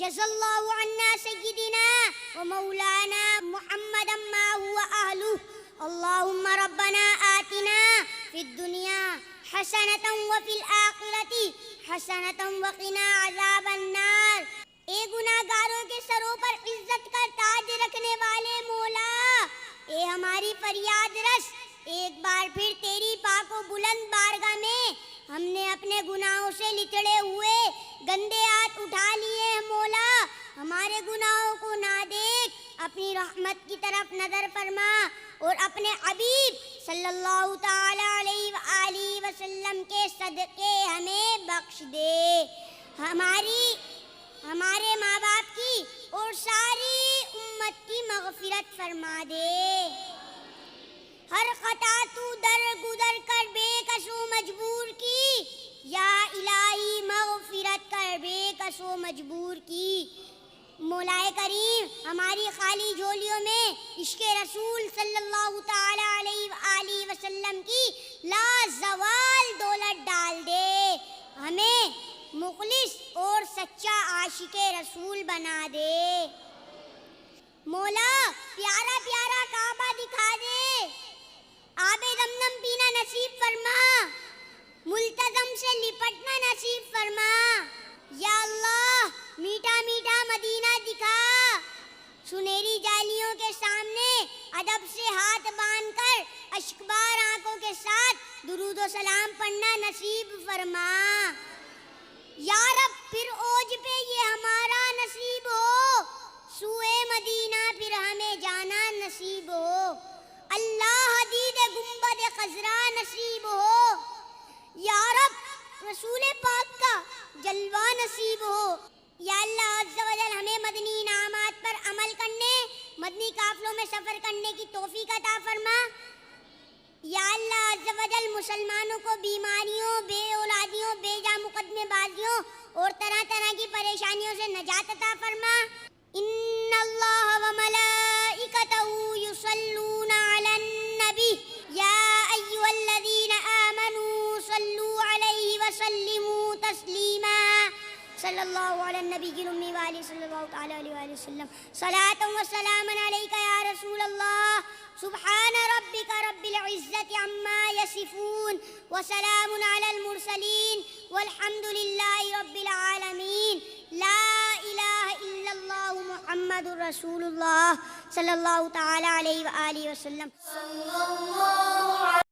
جزا اللہ عنا سیدنا ومولانا محمدا ما هو اہلہ اللہم ربنا آتنا فی الدنیا حسنة وفی الآخرة حسنة وقنا عذاب النار۔ اے گناہ گاروں کے سروں پر عزت کا تاج رکھنے والے مولا، اے ہماری فریاد رس، ایک بار پھر تیری پاک و بلند بارگاہ میں ہم نے اپنے گناہوں سے لچڑے ہوئے گندے ہاتھ اٹھا لیے ہیں مولا، ہمارے گناہوں کو نہ دیکھ، اپنی رحمت کی طرف نظر فرما اور اپنے حبیب صلی اللہ تعالی علیہ وآلہ وسلم کے صدقے ہمیں بخش دے، ہمارے ماں باپ کی اور ساری امت کی مغفرت فرما دے۔ ہر خطا تو در گزر کر بے کس و مجبور کی، یا الہی مغفرت کر بے کس و مجبور کی۔ مولا کریم ہماری خالی جھولیوں میں عشق رسول صلی اللہ تعالی علیہ وآلہ وسلم کی لازوال دولت ڈال دے، ہمیں مخلص اور سچا عاشق رسول بنا دے۔ مولا پیارا پیارا کعبہ دکھا دے، آب زمزم پینا نصیب فرما، ملتزم سے لپٹنا نصیب فرما، یا اللہ میٹھا میٹھا مدینہ دکھا، سنہری جالیوں کے سامنے ادب سے ہاتھ باندھ کر اشکبار آنکھوں کے ساتھ درود و سلام پڑھنا نصیب فرما، یا رب پھر اوج پہ یہ ہمارا نصیب ہو، سوئے مدینہ پھر ہمیں جانا نصیب ہو، اللہ حدید گنبد خضرا نصیب ہو، یا رب رسول پاک کا جلوہ نصیب ہو، یا اللہ عز و جل ہمیں مدنی انعامات پر عمل کرنے، مدنی قافلوں میں سفر کرنے کی توفیق عطا فرما، یا اللہ عز و جل مسلمانوں کو بیماریوں، بے اولادیوں، بے جا مقدمے بازیوں اور طرح طرح کی پریشانیوں سے نجات عطا فرما۔ ان اللہ و ملائکتہ یصلون علی النبی یا ایھا الذین آمنوا صلوا علیہ وسلموا تسلیما، صلی اللہ علی النبی الأمی وآلہ صلی اللہ تعالی علیہ وآلہ وسلم، صلاۃ و سلام علیک یا رسول اللہ، سبحان ربک رب العزة عما یصفون وسلام علی المرسلین والحمد للہ رب العالمین، لا الہ الا اللہ محمد رسول اللہ صلی اللہ تعالی علیہ وآلہ وسلم۔